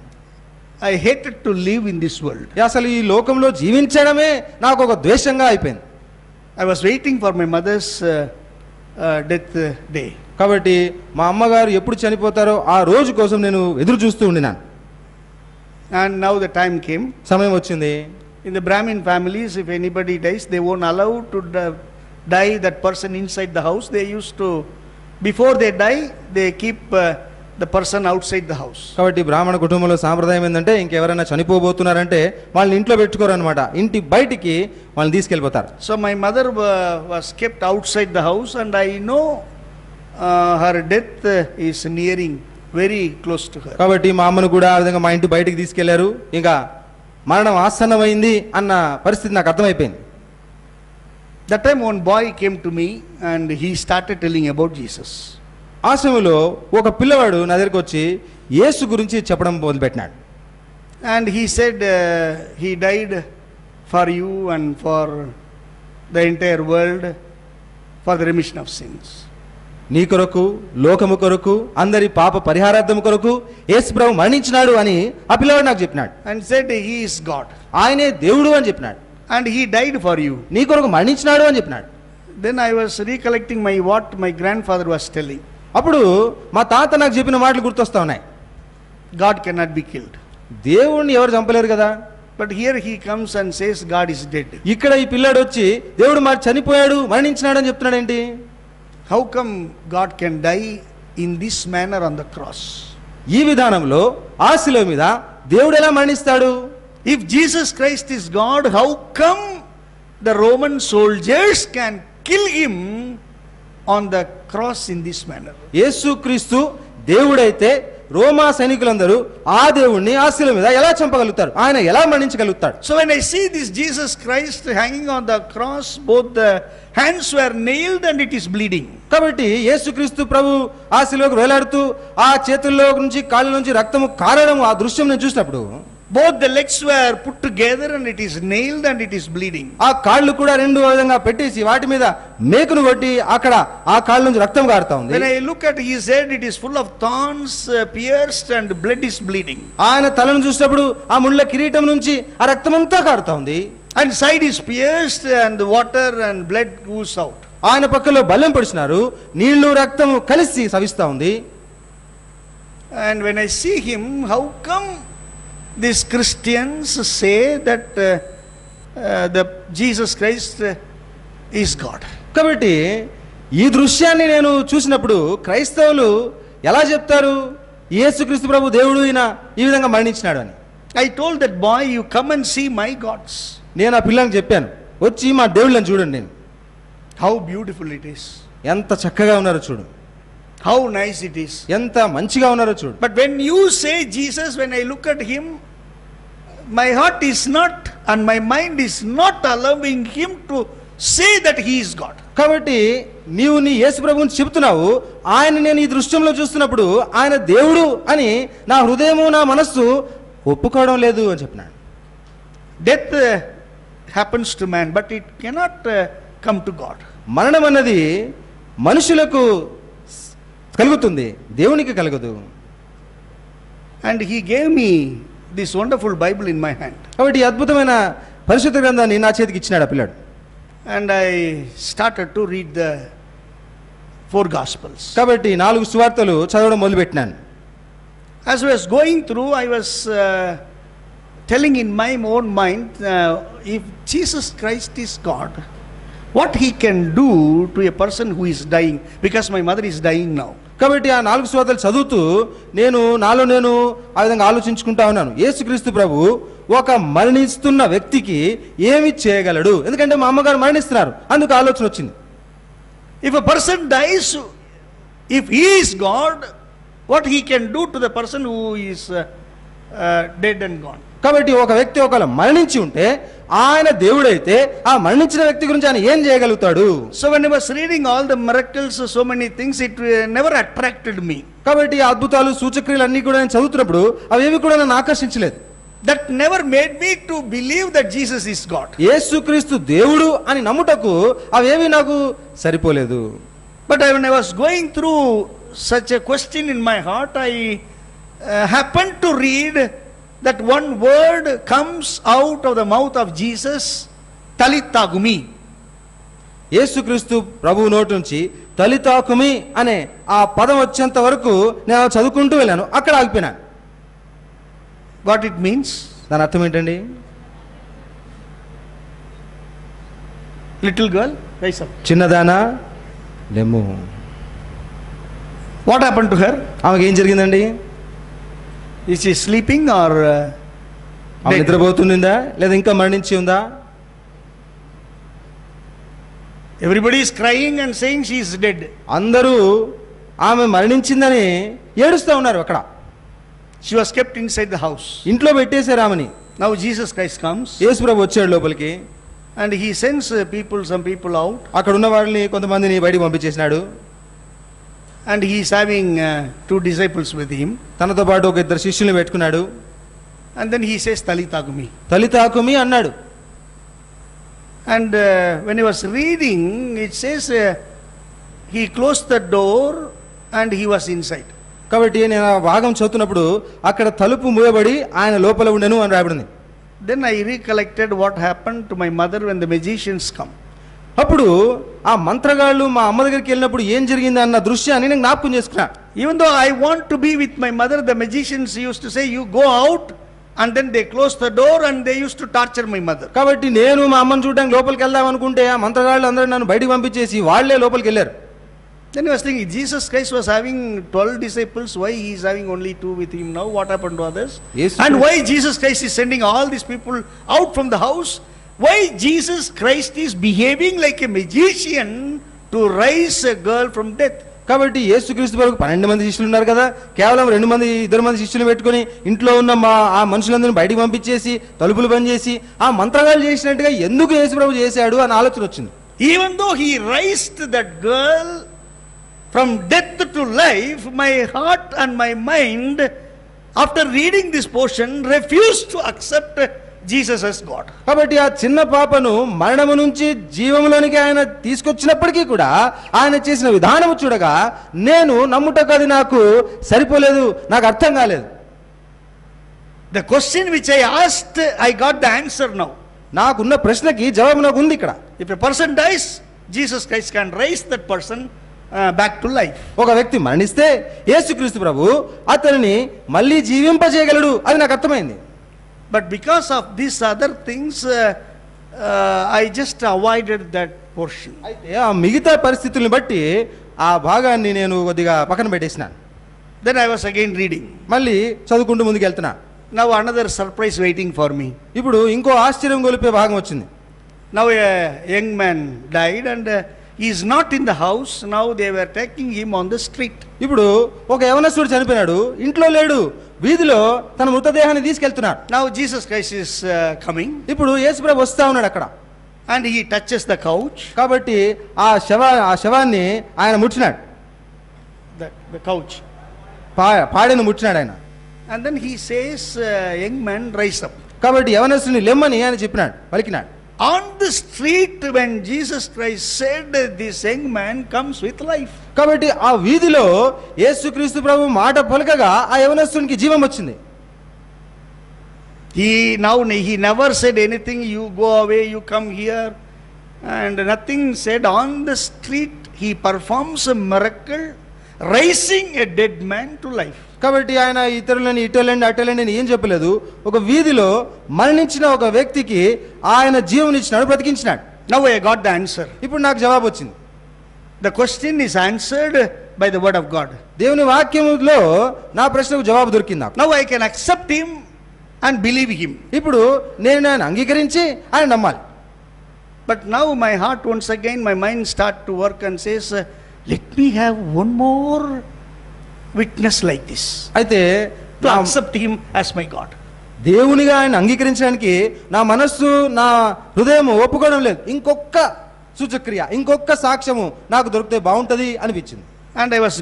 I hated to live in this world. అసలు ఈ లోకంలో జీవించడమే నాకు ఒక ద్వేషంగా అయిపోయింది. I was waiting for my mother's death day. కాబట్టి మా అమ్మగారు ఎప్పుడు చనిపోతారో ఆ రోజు కోసం నేను ఎదురు చూస్తూ ఉండినాను. And now the time came. సమయం వచ్చింది. In the Brahmin families, if anybody dies, they won't allow to die that person inside the house. They used to, before they die, they keep the person outside the house. కాబట్టి బ్రాహ్మణ కుటుంబంలో సాంప్రదాయం ఏంటంటే ఇంకెవరైనా చనిపోబోతున్నారంటే వాళ్ళని ఇంట్లో పెట్టుకోరు అనమాట, ఇంటి బయటికి వాళ్ళని తీసుకెళ్ళిపోతారు. So my mother was kept outside the house, and I know her death is nearing, very close to her. కాబట్టి మా అమ్మను కూడా ఆ విధంగా మా ఇంటి బయటికి తీసుకెళ్లారు, ఇంకా మరణం ఆసన్నమైంది అన్న పరిస్థితి నాకు అర్థమైపోయింది. That time one boy came to me and he started telling about Jesus. ఆ సమయంలో ఒక పిల్లవాడు నా దగ్గరికి వచ్చి యేసు గురించి చెప్పడం మొదలుపెట్టినాడు. And he said he died for you and for the entire world for the remission of sins. నీ కొరకు, లోకము కొరకు, అందరి పాప పరిహారార్థం కొరకు యేసు ప్రభు మరణించినాడు అని ఆ పిల్లవాడు నాకు చెప్పినాడు. And said he is God. ఆయనే దేవుడు అని చెప్పినాడు. And he died for you. నీ కొరకు మరణించినాడు అని చెప్పినాడు. Then I was recollecting what my grandfather was telling. అప్పుడు మా తాత నాకు చెప్పిన మాటలు గుర్తొస్తా ఉన్నాయి. God cannot be killed. దేవుణ్ణి ఎవరు చంపలేరు కదా. But here he comes and says God is dead. ఇక్కడ ఈ పిల్లాడు వచ్చి దేవుడు మరి చనిపోయాడు, మరణించినాడు అని చెప్తున్నాడు ఏంటి? How come God can die in this manner on the cross? ఈ విధానంలో ఆ శిలువ మీద దేవుడు ఎలా మరణిస్తాడు? If Jesus Christ is God, how come the Roman soldiers can kill him on the cross in this manner? యేసుక్రీస్తు దేవుడైతే రోమా సైనికులందరూ ఆ దేవుణ్ణి ఆ శిలువ మీద ఎలా చంపగలుగుతారు? ఆయన ఎలా మరణించగలుగుతాడు? So when I see this Jesus Christ hanging on the cross, both the hands were nailed and it is bleeding. కాబట్టి యేసుక్రీస్తు ప్రభు ఆ శిలువకు వేలాడుతూ ఆ చేతుల్లో నుంచి కాళ్ళ నుంచి రక్తము కారడం ఆ దృశ్యం నేను చూసినప్పుడు, both the legs were put together and it is nailed and it is bleeding. ఆ కాళ్ళు కూడా రెండు విధంగా పెట్టేసి వాటి మీద మేకును కొట్టి అక్కడ ఆ కాళ్ళ నుంచి రక్తం కారుతా ఉంది. When I look at his head, it is full of thorns, pierced, and blood is bleeding. ఆయన తలను చూసినప్పుడు ఆ ముళ్ళ కిరీటం నుంచి ఆ రక్తం అంతా కారుతా ఉంది. And side is pierced and water and blood goes out. ఆయన పక్కలో బల్లెం పొడిచినారు, నీళ్లు రక్తము కలిసి సవిస్తా ఉంది. And when I see him, how come these Christians say that the Jesus Christ is God? కాబట్టి ఈ దృశ్యాన్ని నేను చూసినప్పుడు క్రైస్తవులు ఎలా చెప్తారు యేసుక్రీస్తు ప్రభు దేవుడు ఈయన ఈ విధంగా మరణించినాడు అని? I told that boy, you come and see my gods. నేను ఆ పిల్లకి చెప్పాను, వచ్చి మా దేవుళ్ళని చూడండి. నేను How beautiful it is. ఎంత చక్కగా ఉన్నారో చూడు, How nice it is. ఎంత మంచిగా ఉన్నారో చూడు. But when you say Jesus, when I look at him, my heart is not and my mind is not allowing him to say that he is God. కాబట్టి నీవు నీ యేసు ప్రభువుని చెబుతున్నావు, ఆయన నేను ఈ దృశ్యంలో చూస్తున్నప్పుడు ఆయన దేవుడు అని నా హృదయము నా మనస్సు ఒప్పుకోవడం లేదు అని చెప్పినాడు. Death happens to man, but it cannot come to God. మరణం అన్నది మనుషులకు కలుగుతుంది, దేవునికి కలగదు. And he gave me this wonderful Bible in my hand. కాబట్టి ఈ అద్భుతమైన పరిశుద్ధ గ్రంథాన్ని నా చేతికి ఇచ్చినాడు ఆ పిల్లాడు. And I started to read the 4 Gospels. కాబట్టి 4 సువార్తలు చదవడం మొదలుపెట్టినాను. As I was going through, I was telling in my own mind, if Jesus Christ is God, what he can do to a person who is dying, because my mother is dying now. కాబట్టి ఆ 4 సువార్తలు చదువుతూ నేను ఆ విధంగా ఆలోచించుకుంటా ఉన్నాను, యేసుక్రీస్తు ప్రభు ఒక మరణిస్తున్న వ్యక్తికి ఏమి చేయగలడు? ఎందుకంటే మా అమ్మగారు మరణిస్తున్నారు, అందుకు ఆలోచన వచ్చింది. If a person dies, if he is God, what he can do to the person who is dead and gone. కాబట్టి ఒక వ్యక్తి ఒకవేళ మరణించి ఉంటే ఆయన దేవుడైతే ఆ మరణించిన వ్యక్తి గురించి ఆయన ఏం చేయగలుగుతాడు? So when I was reading all the miracles, so many things, it never attracted me. కాబట్టి ఆ అద్భుతాలు సూచక్రియలు అన్ని కూడా నేను చదువుతున్నప్పుడు అవేవి కూడా నన్ను ఆకర్షించలేదు. That never made me to believe that Jesus is God. యేసుక్రీస్తు దేవుడు అని నమ్ముటకు అవేవి నాకు సరిపోలేదు. But when I was going through such a question in my heart, I happened to read that one word comes out of the mouth of Jesus, Talitha Kumi. యేసుక్రీస్తు ప్రభువు నోటి నుంచి తలితా కుమి అనే ఆ పదం వచ్చేంత వరకు నేను చదువుకుంటూ వెళ్ళాను, అక్కడ ఆగిపోయినాను. What it means? దాని అర్థం ఏంటండి? Little girl, rise up. చిన్నదానా లెమ్ము. What happened to her? ఆమెకి ఏం జరిగిందండి? Is she sleeping or ఆమె నిద్రపోతుందా లేదా ఇంకా మరణించి ఉందా? Everybody is crying and saying she is dead. అందరూ ఆమె మరణించిందని ఏడుస్తూ ఉన్నారు. అక్కడ She was kept inside the house. ఇంట్లో పెట్టేశారు ఆమెని. Now Jesus Christ comes. యేసు ప్రభు వచ్చాడు లోపలికి. And he sends some people out. అక్కడ ఉన్న వాళ్ళని కొంతమందిని బయటికి పంపించేసినాడు. And he is having 2 disciples with him. తనతో పాటు ఒక 2 శిష్యుల్ని పెట్టుకున్నాడు. And then he says Talitha Kumi. తలితా కుమి అన్నాడు. And when he was reading, it says he closed the door and he was inside. కాబట్టి నేను ఆ భాగం చదువుతున్నప్పుడు అక్కడ తలుపు మూయబడి ఆయన లోపల ఉండెను అని రాయబడింది. Then I recollected what happened to my mother when the magicians come. అప్పుడు ఆ మంత్రగాళ్ళు మా అమ్మ దగ్గరికి వెళ్ళినప్పుడు ఏం జరిగింది అన్న దృశ్యాన్ని నేను జ్ఞాపకం చేసుకున్నా. Even though I want to be with my mother, the magicians used to say, you go out, and then they closed the door and they used to torture my mother. కాబట్టి నేను మా అమ్మని చూడడానికి లోపలికి వెళ్దాం అనుకుంటే ఆ మంత్రగాళ్ళు అందరూ నన్ను బయటికి పంపించేసి వాళ్ళే లోపలికి వెళ్ళారు. Then he was thinking, Jesus Christ was having 12 disciples, why he is having only 2 with him now? What happened to others? Yes, and sir. why Jesus Christ is sending all these people out from the house? Why Jesus Christ is behaving like a magician to raise a girl from death? కాబట్టి యేసుక్రీస్తు వరకు 12 మంది శిష్యులు ఉన్నారు కదా, కేవలం 2 మంది శిష్యులు పెట్టుకొని ఇంట్లో ఉన్న ఆ మనుషులందరినీ బయటికి పంపించేసి తలుపులు బంద్ చేసి ఆ మంత్రగాళ్ళు చేసినట్టుగా ఎందుకు యేసుప్రభు చేశాడు అని ఆలోచన వచ్చింది. Even though he raised that girl from death to life, my heart and my mind, after reading this portion, refused to accept Jesus as God. కాబట్టి ఆ చిన్న పాపను మరణము నుంచి జీవములోనికి ఆయన తీసుకొచ్చినప్పటికీ కూడా ఆయన చేసిన విధానము చూడగా నేను నమ్ముటకు అది నాకు సరిపోలేదు, నాకు అర్థం కాలేదు. The question which I asked, I got the answer now. నాకున్న ప్రశ్నకి జవాబు నాకు ఉంది ఇక్కడ. If a person dies, Jesus Christ can raise that person back to life. ఒక వ్యక్తి మరణిస్తే యేసుక్రీస్తు ప్రభు అతనిని మళ్ళీ జీవింపజేయగలడు, అది నాకు అర్థమైంది. But because of these other things, I just avoided that portion. అయితే ఆ మిగతా పరిస్థితుల్ని బట్టి ఆ భాగాన్ని నేను కొద్దిగా పక్కన పెట్టేసినాను. Then I was again reading. మళ్ళీ చదువుకుంటూ ముందుకు వెళ్తున్నా. Now another surprise waiting for me. ఇప్పుడు ఇంకో ఆశ్చర్యం గొలిపే భాగం వచ్చింది. Now a young man died and he is not in the house. Now they were taking him on the street. ఇప్పుడు ఒక యవనస్తుడు చనిపోయినాడు, ఇంట్లో లేడు, వీధిలో తన మృతదేహాన్ని తీసుకెళ్తున్నాడు. Now Jesus Christ is coming. ఇప్పుడు యేసుప్రభు వస్తా ఉన్నాడు అక్కడ. And he touches the couch. కాబట్టి ఆ శవాన్ని ఆయన ముట్టినాడు, The couch. పాడెను ముట్టినాడు ఆయన. And then he says, young man, rise up. కాబట్టి యవనస్తుని లెమ్మని ఆయన చెప్పినాడు, పలికినాడు. On the street, when Jesus Christ said, this young man comes with life. కాబట్టి ఆ వీధిలో యేసుక్రీస్తు ప్రభు మాట పలకగా ఆ యవనస్తునికి జీవం వచ్చింది. He never said anything, you go away, you come here, and nothing said. On the street, he performs a miracle, raising a dead man to life. కాబట్టి ఆయన ఇతరులని ఇటోలండి అటోలండి అని ఏం చెప్పలేదు, ఒక వీధిలో మరణించిన ఒక వ్యక్తికి ఆయన జీవం ఇచ్చినాడు, బ్రతికించినాడు. Now I got the answer. ఇప్పుడు నాకు జవాబు వచ్చింది. The question is answered by the word of God. దేవుని వాక్యములో నా ప్రశ్నకు జవాబు దొరికింది నాకు. Now I can accept him and believe him. ఇప్పుడు నేను ఆయన అంగీకరించి ఆయన నమ్మాలి. But now my heart once again, my mind start to work and says, let me have one more witness like this, అయితే to accept him as my God. దేవునిగా ఆయన అంగీకరించడానికి నా మనస్సు నా హృదయం ఒప్పుకోవడం లేదు. ఇంకొక సూచక్రియ, ఇంకొక సాక్ష్యము నాకు దొరికితే బాగుంటది అనిపించింది. And I was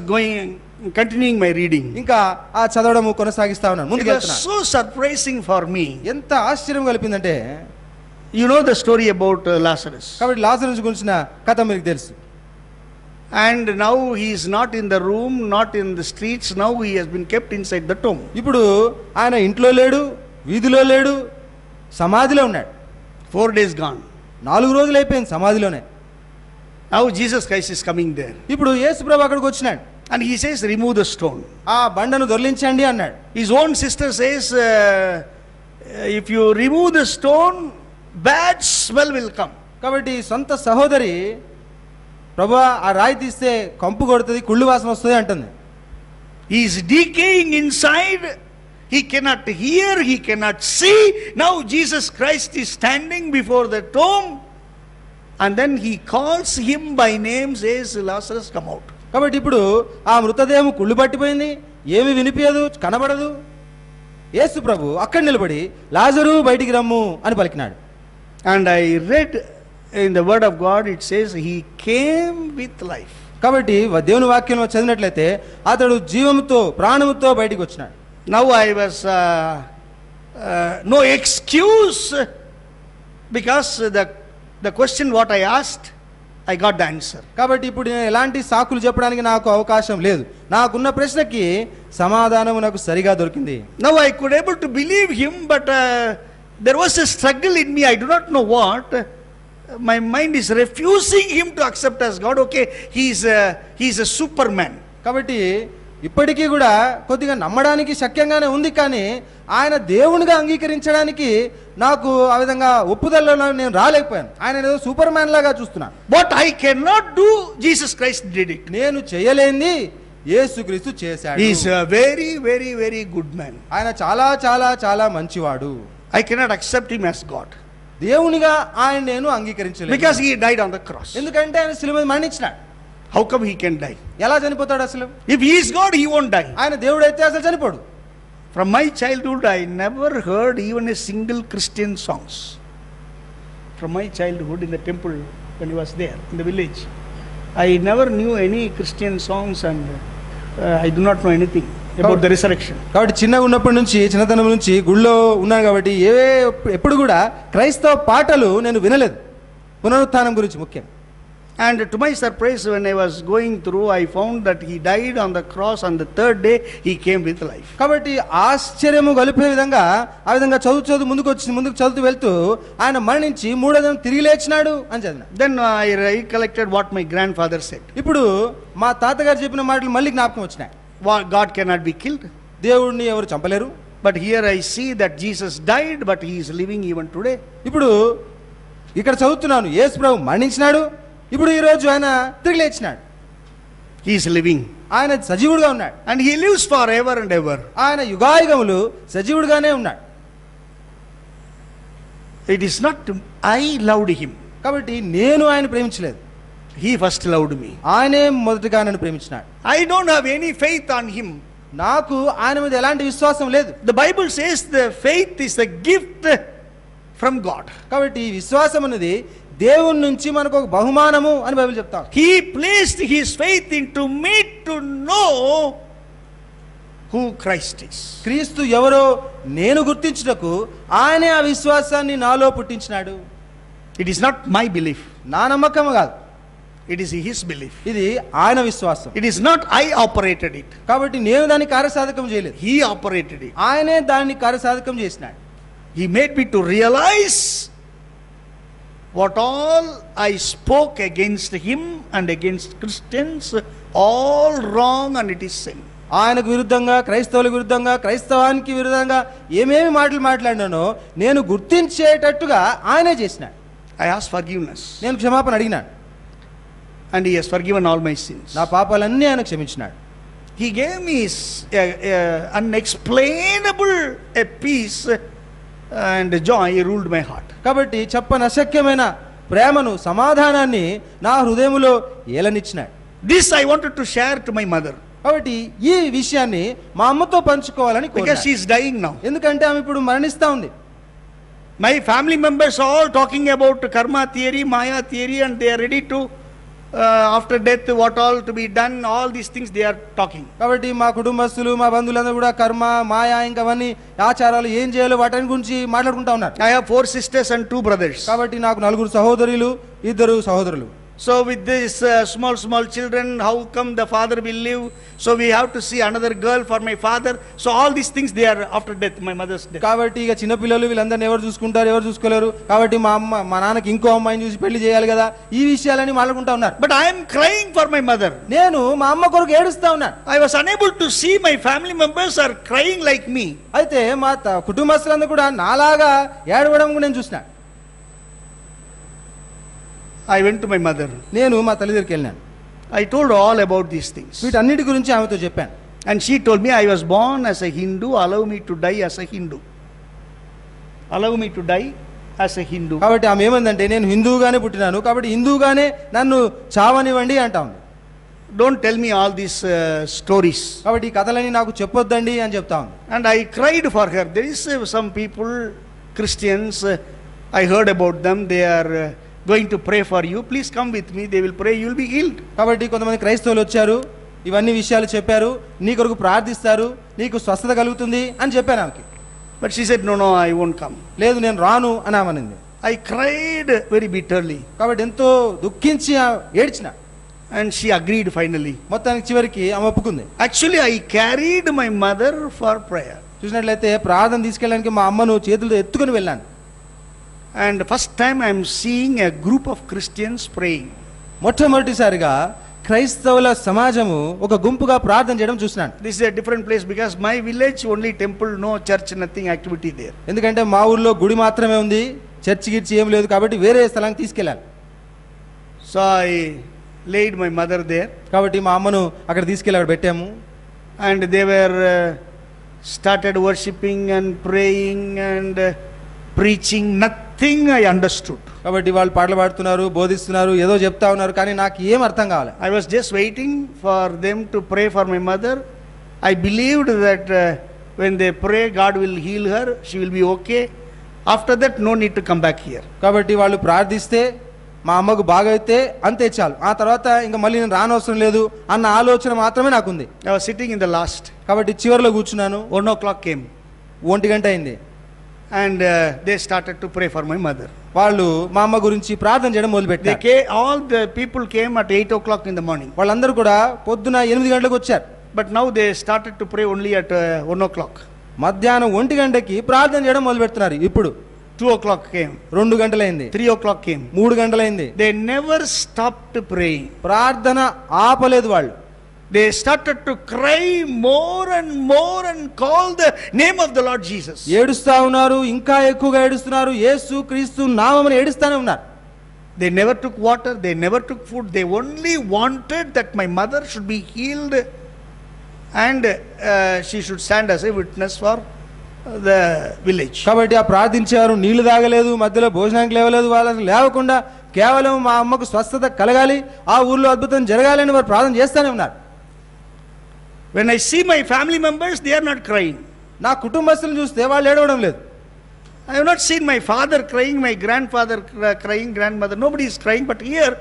continuing my reading. ఇంకా ఆ చదవడము కొనసాగిస్తా ఉన్నాను, ముందుకు It was వెళ్తున్నాను. so surprising for me. ఎంత ఆశ్చర్యం కలిపిందంటే, You know the story about Lazarus. కాబట్టి లాజరును గురించిన కథ మీకు తెలుసు. And now he is not in the room, not in the streets. Now he has been kept inside the tomb. ఇప్పుడు ఆయన ఇంట్లో లేడు, వీధిలో లేడు, సమాధిలో ఉన్నాడు. 4 days gone. 4 రోజులు అయిపోయింది సమాధిలోనే. Now Jesus Christ is coming there. ఇప్పుడు యేసుప్రభు అక్కడికి వచ్చినాడు. And he says, remove the stone. ఆ బండను దొర్లించండి అన్నాడు. His own sister says, if you remove the stone, bad smell will come. కాబట్టి సొంత సహోదరి, ప్రభువా ఆ రాయి తీస్తే కంపు కొడుతుంది, కుళ్ళు వాసన వస్తుంది అంటుంది. He is decaying inside. He cannot hear, he cannot see. Now Jesus Christ is standing before the tomb, and then he calls him by name, says, Lazarus, come out. కాబట్టి ఇప్పుడు ఆ మృతదేహం కుళ్ళు పట్టిపోయింది, ఏమి వినిపించదు, కనబడదు. యేసు ప్రభు అక్కడ నిలబడి లాజరు బయటికి రమ్ము అని పలికినాడు. And I read in the word of God, it says he came with life. కాబట్టి దేవుని వాక్యంలో చదివినట్లయితే అతడు జీవముతో ప్రాణముతో బయటికి వచ్చినాడు. Now I was no excuse, because the question what I asked, I got the answer. కాబట్టి ఇప్పుడు నేను ఎలాంటి సాకులు చెప్పడానికి నాకు అవకాశం లేదు. నాకున్న ప్రశ్నకి సమాధానం నాకు సరిగా దొరికింది. Now I could able to believe him, but there was a struggle in me, I do not know what. my mind is refusing him to accept as God. Okay, he is a superman. కాబట్టి ఇప్పటికీ కూడా కొద్దిగా నమ్మడానికి శక్యంగానే ఉంది, కానీ ఆయన దేవునిగా అంగీకరించడానికి నాకు ఆ విధంగా ఒప్పుదలలో నేను రాలేకపోయాను. ఆయన ఏదో సూపర్ మ్యాన్ లాగా చూస్తున్నాను. What I cannot do, Jesus Christ did it. నేను చేయలేంది యేసుక్రీస్తు చేశాడు. He is a very, very, very good man. ఆయన చాలా చాలా చాలా మంచివాడు. I cannot accept him as God. దేవునిగా ఆయన నేను అంగీకరించలేను. Because he died on the cross. ఎందుకంటే ఆయన శిలువ మీద మరణించినాడు. How come he can die? ఎలా చనిపోతాడు అసలు? If he is God, he won't die. ఆయన దేవుడైతే అసలు చనిపోడు. From my childhood, I never heard even a single Christian songs. From my childhood in the temple, when he was there in the village, I never knew any Christian songs, and I do not know anything about the resurrection. కాబట్టి చిన్నగా ఉన్నప్పటి నుంచి, చిన్నతనం నుంచి గుళ్ళో ఉన్నాను కాబట్టి ఎప్పుడు కూడా క్రైస్తవ పాటలు నేను వినలేదు, పునరుత్థానం గురించి ముఖ్యం. And to my surprise, when I was going through, I found that he died on the cross. On the third day, he came with life. కాబట్టి ఆశ్చర్యము గలిపే విధంగా ఆ విధంగా ముందుకు చదువుతూ వెళ్తూ ఆయన మరణించి మూడో దినం తిరిగి లేచినాడు అని చదివిన. Then I recollected what my grandfather said. ఇప్పుడు మా తాతగారు చెప్పిన మాటలు మళ్ళీ జ్ఞాపకం వచ్చినాయి. God cannot be killed. దేవుడిని ఎవరు చంపలేరు. But here I see that Jesus died, but he is living even today. ఇప్పుడు ఇక్కడ చదువుతున్నాను, యేసు ప్రభు మరణించినాడు, ఇప్పుడు ఈ రోజు ఆయన తిరిగి లేచినాడు. He is living. ఆయన సజీవుడుగా ఉన్నాడు. And he lives forever and ever. ఆయన యుగాయుగములు సజీవుడుగానే ఉన్నాడు. It is not I loved him. కాబట్టి నేను ఆయన ప్రేమించలేదు. He first loved me. ఆయనే మొదటగా నన్ను ప్రేమించినాడు. I don't have any faith on him. నాకు ఆయన మీద ఎలాంటి విశ్వాసం లేదు. The Bible says the faith is a gift from God. కాబట్టి విశ్వాసం అనేది దేవుని నుంచి మనకు ఒక బహుమానము అని బైబిల్ చెప్తాం. He placed his faith into me to know who Christ is. క్రీస్తు ఎవరో నేను గుర్తించుటకు ఆయనే ఆ విశ్వాసాన్ని నాలో పుట్టించినాడు. It is not my belief. నా నమ్మకం కాదు. It is his belief. ఇది ఆయన విశ్వాసం. It is not I operated it. కాబట్టి నేను దాన్ని కార్యసాధకం చేయలేదు. He operated it. ఆయనే దాన్ని కార్యసాధకం చేసినాడు. He made me to realize what all I spoke against him and against Christians, all wrong, and it is sin. ఆయనకు విరుద్ధంగా, క్రైస్తవులకు విరుద్ధంగా, క్రైస్తవానికి విరుద్ధంగా ఏమేమి మాటలు మాట్లాడినానో నేను గుర్తించేటట్టుగా ఆయనే చేసినాడు. I asked forgiveness. నేను క్షమాపణ అడిగినాను. And he has forgiven all my sins. నా పాపాలన్నీ ఆయన క్షమించినాడు. He gave me unexplainable a peace and joy ruled my heart. కాబట్టి చెప్పని అశక్యమైన ప్రేమను, సమాధానాన్ని నా హృదయములో ఏలనిచ్చినాడు. This I wanted to share to my mother. కాబట్టి ఈ విషయాన్ని మా అమ్మతో పంచుకోవాలని కోరాను. Because she is dying now. ఎందుకంటే ఆమె ఇప్పుడు మరణిస్తా ఉంది. My family members are all talking about karma theory, maya theory, and they are ready to after death what all to be done, all these things they are talking. కాబట్టి మా కుటుంబస్తులు, మా బంధువులందరూ కూడా కర్మ, మాయా, ఇంకా అవన్నీ ఆచారాలు ఏం చేయాలో వాటి గురించి మాట్లాడుకుంటా ఉన్నారు. I have 4 sisters and 2 brothers. కాబట్టి నాకు 4 సహోదరులు, 2 సహోదరులు. So with this small children, how come the father will live? So we have to see another girl for my father. So all these things they are after death, my mother's death. కాబట్టి ఇక చిన్న పిల్లలు వీళ్ళందరిని ఎవరు చూసుకుంటారు, ఎవరు చూసుకోలేరు. కాబట్టి మా నాన్నకి ఇంకో అమ్మాయిని చూసి పెళ్లి చేయాలి కదా, ఈ విషయాలని మాట్లాడుకుంటా ఉన్నారు. But I am crying for my mother. నేను మా అమ్మ కొరకు ఏడుస్తా ఉన్నాను. I was unable to see my family members are crying like me. అయితే మా కుటుంబస్తులందరూ కూడా నాలాగా ఏడవడం నేను చూసిన. I went to my mother. నేను మా తల్లి దగ్గరికి వెళ్ళాను. I told her all about these things. వీటన్నిటి గురించి ఆమెతో చెప్పాను. And she told me, I was born as a Hindu, allow me to die as a Hindu. Allow me to die as a Hindu. కాబట్టి ఆమె ఏమందంటే, నేను హిందువుగానే పుట్టినాను కాబట్టి హిందువుగానే నన్ను చావనివ్వండి అంటా ఉంది. Don't tell me all these stories. కాబట్టి ఈ కథలని నాకు చెప్పొద్దండి అని చెప్తా ఉంది. And I cried for her. There is some people, Christians, I heard about them. They are going to pray for you. Please come with me. They will pray. You will be healed. కాబట్టి కొంతమంది క్రైస్తవులు వచ్చారు, ఇవన్నీ విషయాలు చెప్పారు, నీ కొరకు ప్రార్థిస్తారు, నీకు స్వస్థత కలుగుతుంది అని చెప్పాను ఆమెకి. But she said, no, I won't come. లేదు, నేను రాను అని ఆమెనింది. I cried very bitterly. కాబట్టి ఎంతో దుఃఖించి ఏడ్చిన. And she agreed finally. మొత్తానికి చివరికి ఆమె ఒప్పుకుంది. Actually, I carried my mother for prayer. చూసినట్లయితే ప్రార్థన తీసుకెళ్ళడానికి మా అమ్మను చేతులతో ఎత్తుకుని వెళ్ళాను. And first time I am seeing a group of Christians praying. మొట్టమొదటిసారిగా క్రైస్తవుల సమాజము ఒక గుంపుగా ప్రార్థన చేయడం చూసినాను. This is a different place because my village only temple, no church, nothing activity there. ఎందుకంటే మా ఊర్లో గుడి మాత్రమే ఉంది, చర్చి గిర్చి ఏం లేదు, కాబట్టి వేరే స్థలానికి తీసుకెళ్ళాలి. So I laid my mother there. కాబట్టి మా అమ్మను అక్కడ తీసుకెళ్ళి అక్కడ పెట్టాము. And they were started worshipping and praying and preaching. Nothing I understood. కాబట్టి వాళ్ళు పాటలు పాడుతున్నారు, బోధిస్తున్నారు, ఏదో చెప్తా ఉన్నారు, కానీ నాకు ఏం అర్థం కావాలి. I was just waiting for them to pray for my mother. I believed that when they pray, God will heal her. She will be okay. After that, no need to come back here. కాబట్టి వాళ్ళు ప్రార్థిస్తే మా అమ్మకు బాగైతే అంతే చాలు, ఆ తర్వాత ఇంకా మళ్ళీ నేను రానవసరం లేదు అన్న ఆలోచన మాత్రమే నాకుంది. I was sitting in the last. కాబట్టి చివరిలో కూర్చున్నాను. 1 o'clock came. 1 గంట అయింది. And they started to pray for my mother. వాళ్ళు మా అమ్మ గురించి ప్రార్థన చేయడం మొదలుపెట్టారు. All the people came at 8 o'clock in the morning. వాళ్ళందరూ కూడా పొద్దున 8 గంటలకు వచ్చారు. But now they started to pray only at 1 o'clock. మధ్యాహ్నం 1 గంటకి ప్రార్థన చేయడం మొదలు పెడుతున్నారు. ఇప్పుడు 2 o'clock came. 2 గంటలైంది. 3 o'clock came. 3 గంటలైంది. They never stopped praying. ప్రార్థన ఆపలేదు వాళ్ళు. They started to cry more and call the name of the Lord Jesus. ఏడుస్తా ఉన్నారు, ఇంకా ఎక్కువగా ఏడుస్తున్నారు, యేసు క్రీస్తు నామమున ఏడుస్తానే ఉన్నారు. They never took water, they never took food. They only wanted that my mother should be healed and she should stand as a witness for the village. కాబట్టి ఆ ప్రార్థించారు, నీళ్లు తాగలేదు, మధ్యలో భోజనానికి లేవలేదు, వాళ్ళకి లేవకుండా కేవలం మా అమ్మకు స్వస్థత కలగాలి, ఆ ఊర్లో అద్భుతం జరగాలని వారు ప్రార్థన చేస్తానే ఉన్నారు. When I see my family members, they are not crying. నా కుటుంబస్తులను చూస్తే వాళ్ళు ఏడవడం లేదు. I have not seen my father crying, my grandfather crying, grandmother, nobody is crying. But here,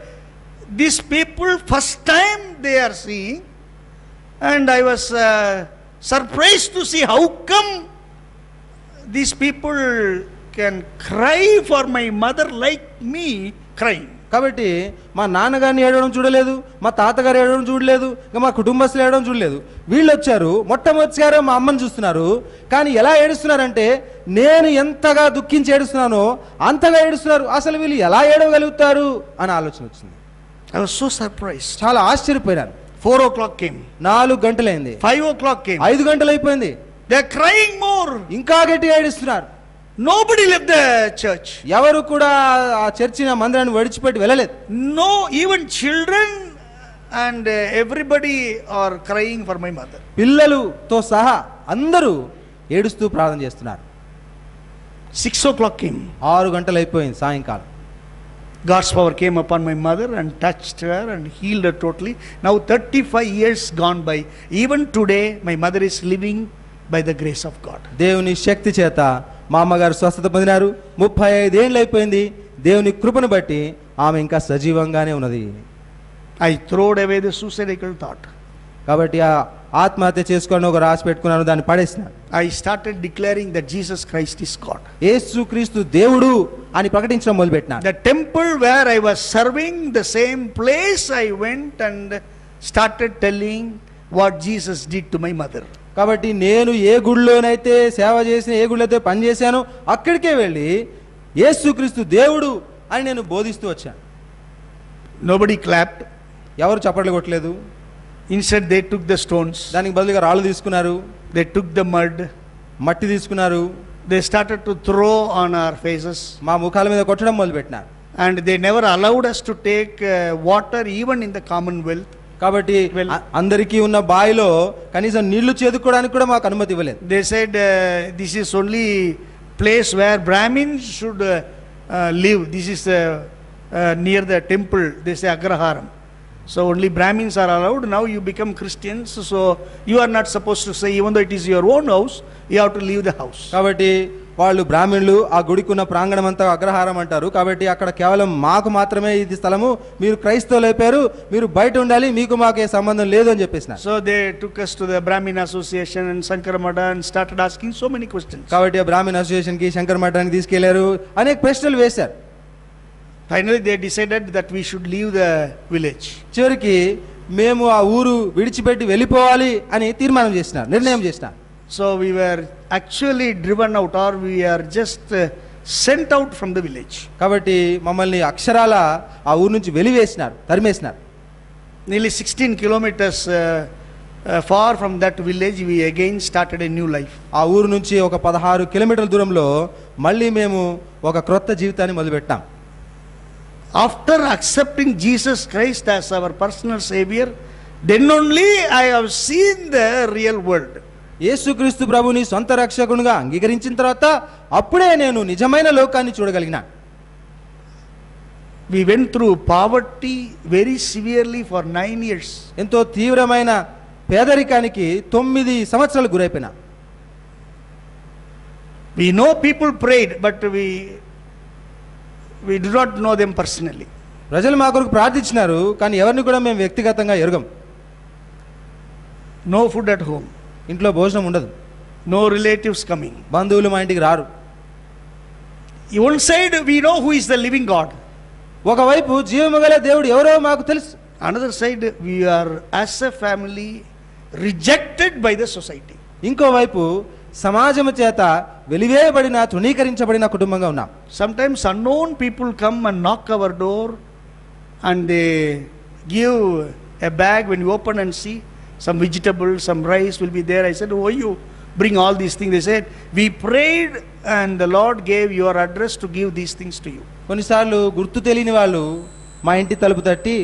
these people, first time they are seeing, and I was surprised to see how come these people can cry for my mother like me crying. కాబట్టి మా నాన్నగారిని ఏడవడం చూడలేదు, మా తాతగారు ఏడవడం చూడలేదు, ఇంకా మా కుటుంబస్తులు ఏడవడం చూడలేదు. వీళ్ళు వచ్చారు, మొట్టమొదటిసారి మా అమ్మని చూస్తున్నారు, కానీ ఎలా ఏడుస్తున్నారంటే నేను ఎంతగా దుఃఖించి ఏడుస్తున్నానో అంతగా ఏడుస్తున్నారు. అసలు వీళ్ళు ఎలా ఏడవగలుగుతారు అని ఆలోచన వచ్చింది. I was so surprised. చాలా ఆశ్చర్యపోయాను. 4 o'clock came. 4 గంటలైంది. 5 o'clock came. 5 గంటలు అయిపోయింది. They are crying more. ఇంకా గట్టిగా ఏడుస్తున్నారు. Nobody left the church. ఎవరు కూడా ఆ చర్చిని, ఆ మందిరాన్ని విడిచిపెట్టి వెళ్ళలేదు. No, even children and everybody are crying for my mother. పిల్లలతో సహా అందరూ ఏడుస్తూ ప్రార్థన చేస్తున్నారు. 6 o'clock came. 6 గంటలు అయిపోయింది సాయంకాలం. God's power came upon my mother and touched her and healed her totally. Now 35 years gone by. Even today my mother is living by the grace of God. దేవుని శక్తి చేత మా అమ్మగారు స్వస్థత పొందినారు. 35 ఏళ్ళు అయిపోయింది. దేవుని కృపను బట్టి ఆమె ఇంకా సజీవంగానే ఉన్నది. I throwed away the suicidal thought. కాబట్టి ఆ ఆత్మహత్య చేసుకోవాలని ఒక రాసి పెట్టుకున్నాను, దాన్ని పడేసినాను. I started declaring that Jesus Christ is God. యేసు క్రీస్తు దేవుడు అని ప్రకటించడం మొదలుపెట్టినాను. The temple where I was serving, the same place I went and started telling what Jesus did to my mother. కాబట్టి నేను ఏ గుడిలోనైతే సేవ చేసిన, ఏ గుడిలో అయితే పనిచేశానో అక్కడికే వెళ్ళి యేసుక్రీస్తు దేవుడు అని నేను బోధిస్తూ వచ్చాను. Nobody clapped. ఎవరు చప్పట్లు కొట్టలేదు. Instead they took the stones. దానికి బదులుగా రాళ్ళు తీసుకున్నారు. They took the mud. మట్టి తీసుకున్నారు. They started to throw on our faces. మా ముఖాల మీద కొట్టడం మొదలుపెట్టినారు. And they never allowed us to take water even in the commonwealth. కాబట్టి అందరికీ ఉన్న బావిలో కనీసం నీళ్లు చేదుకోవడానికి కూడా మాకు అనుమతి ఇవ్వలేదు. They said this is only place where Brahmins should live. This is near the temple. They say Agraharam. So only Brahmins are allowed. Now you become Christians, so you are not supposed to say, even though it is your own house, you have to leave the house. కాబట్టి వాళ్ళు బ్రాహ్మణులు, ఆ గుడికున్న ప్రాంగణం అంతా అగ్రహారం అంటారు. కాబట్టి అక్కడ కేవలం మాకు మాత్రమే ఇది స్థలము, మీరు క్రైస్తవులు అయిపోయారు, మీరు బయట ఉండాలి, మీకు మాకే సంబంధం లేదు అని చెప్పేసిన. So they took us to the Brahmin Association and Shankar Mata and started asking so many questions. కాబట్టి ఆ బ్రాహ్మణ అసోసియేషన్ కి, శంకర్ మఠానికి తీసుకెళ్లారు, అనేక ప్రశ్నలు వేశారు. Finally they decided that we should leave the village. చివరికి మేము ఆ ఊరు విడిచిపెట్టి వెళ్ళిపోవాలి అని తీర్మానం చేసినారు, నిర్ణయం చేసినారు. So we were actually driven out, or we are just sent out from the village. కాబట్టి మమ్మల్ని అక్షరాల ఆ ఊరు నుంచి వెలివేసినారు, తరిమేసినారు. Nearly 16 kilometers far from that village, we again started a new life. ఆ ఊరు నుంచి ఒక 16 కిలోమీటర్ల దూరంలో మళ్ళీ మేము ఒక క్రొత్త జీవితాన్ని మొదలుపెట్టాం. After accepting Jesus Christ as our personal savior, then only I have seen the real world. యేసుక్రీస్తు ప్రభుని సొంత రక్షకునిగా అంగీకరించిన తర్వాత అప్పుడే నేను నిజమైన లోకాన్ని చూడగలిగినా. We went through poverty very severely for 9 years. ఎంతో తీవ్రమైన పేదరికానికి 9 సంవత్సరాలు గురైపోయినా. We know people prayed, but we do not know them personally. ప్రజలు మా కొరకు ప్రార్థించినారు, కానీ ఎవరిని కూడా మేము వ్యక్తిగతంగా ఎరుగం. No food at home. ఇంట్లో భోజనం ఉండదు. No relatives coming. బంధువులు మా ఇంటికి రారు. One side we know who is the living God. ఒకవైపు జీవము గల దేవుడు ఎవరో మాకు తెలుసు. Another side we are as a family rejected by the society. ఇంకోవైపు సమాజము చేత వెలివేయబడిన, తృణీకరించబడిన కుటుంబంగా ఉన్నాం. Sometimes unknown people come and knock our door and they give a bag. When you open and see, some vegetables, some rice will be there. I said, why you bring all these things? They said, we prayed and the Lord gave your address to give these things to you. కొన్నిసార్లు గుర్తు తెలియని వాళ్ళు మా ఇంటి తలుపు తట్టి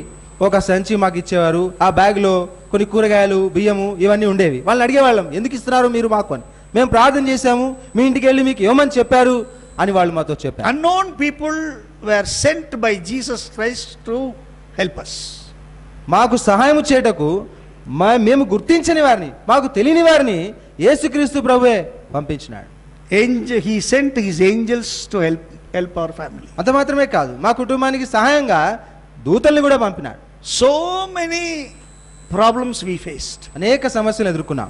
ఒక సంచి మాకు ఇచ్చేవారు. ఆ బ్యాగ్లో కొన్ని కూరగాయలు, బియ్యము ఇవన్నీ ఉండేవి. వాళ్ళని అడిగేవాళ్ళం, ఎందుకు ఇస్తున్నారు మీరు మాకు అని. మేము ప్రార్థన చేశాము, మీ ఇంటికి వెళ్ళి మీకు ఏమని చెప్పారు అని వాళ్ళు మాతో చెప్పారు. Unknown people were sent by Jesus Christ to help us. మాకు సహాయం చేయటకు మేము గుర్తించని వారిని, మాకు తెలియని వారిని యేసుక్రీస్తు ప్రభువే పంపించినాడు. He sent his angels to help our family. అంత మాత్రమే కాదు, మా కుటుంబానికి సహాయంగా దూతల్ని కూడా పంపినాడు. So many problems we faced. అనేక సమస్యలు ఎదుర్కొన్నాం.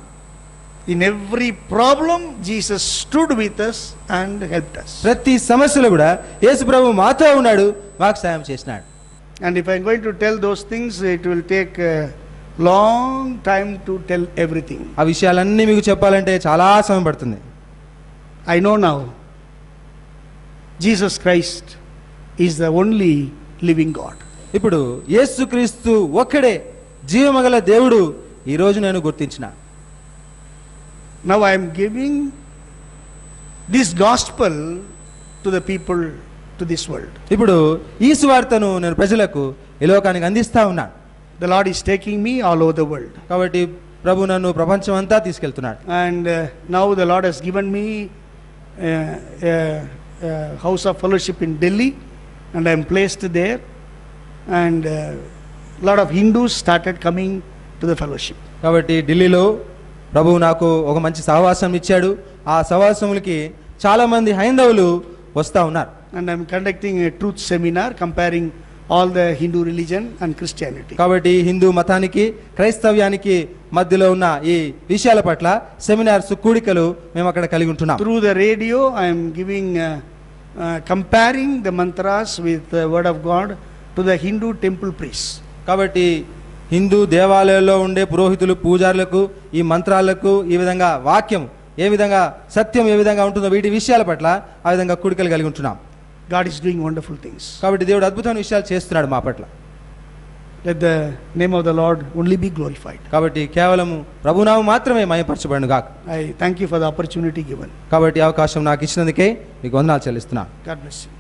In every problem Jesus stood with us and helped us. ప్రతి సమస్యలో కూడా యేసు ప్రభు మాతో ఉన్నాడు, మాకు సహాయం చేసినాడు. And if I am going to tell those things, it will take a long time to tell everything. ఆ విషయాలన్నీ మీకు చెప్పాలంటే చాలా సమయం పడుతుంది. I know now Jesus Christ is the only living God. ఇప్పుడు యేసుక్రీస్తు ఒక్కడే జీవమగల దేవుడు ఈ రోజు నేను గుర్తించిన. Now I am giving this gospel to the people, to this world. ఇప్పుడు ఈ సువార్తను నేను ప్రజలకు ఈ లోకానికి అందిస్తా ఉన్నాను. The Lord is taking me all over the world. కాబట్టి ప్రభు నన్ను ప్రపంచం అంతా తీసుకెళ్తున్నాడు. And now the Lord has given me a house of fellowship in Delhi, and I am placed there, and a lot of Hindus started coming to the fellowship. కాబట్టి ఢిల్లీలో ప్రభువు నాకు ఒక మంచి సహవాసం ఇచ్చాడు. ఆ సహవాసములకి చాలా మంది హైందవులు వస్తూ ఉన్నారు. And I am conducting a truth seminar comparing all the Hindu religion and Christianity. కాబట్టి హిందూ మతానికి క్రైస్తవ్యానికి మధ్యలో ఉన్న ఈ విషయాల పట్ల సెమినార్స్, కూడికలు మేము అక్కడ కలిగి ఉంటున్నాం. Through the radio I am giving comparing the mantras with the word of God to the Hindu temple priests. కాబట్టి హిందూ దేవాలయాల్లో ఉండే పురోహితులు, పూజారులకు ఈ మంత్రాలకు ఈ విధంగా వాక్యం ఏ విధంగా, సత్యం ఏ విధంగా ఉంటుందో వీటి విషయాల పట్ల ఆ విధంగా కూడికలు కలిగి ఉంటున్నాం. God is doing wonderful things. కాబట్టి దేవుడు అద్భుతమైన విషయాలు చేస్తున్నాడు మా పట్ల. Let the name of the Lord only be glorified. కాబట్టి కేవలము ప్రభునామం మాత్రమే మహిమపరచబడును గాక. I thank you for the opportunity given. కాబట్టి అవకాశం నాకు ఇచ్చినందుకే మీకు వందనాలు చెల్లిస్తున్నాను. God bless you.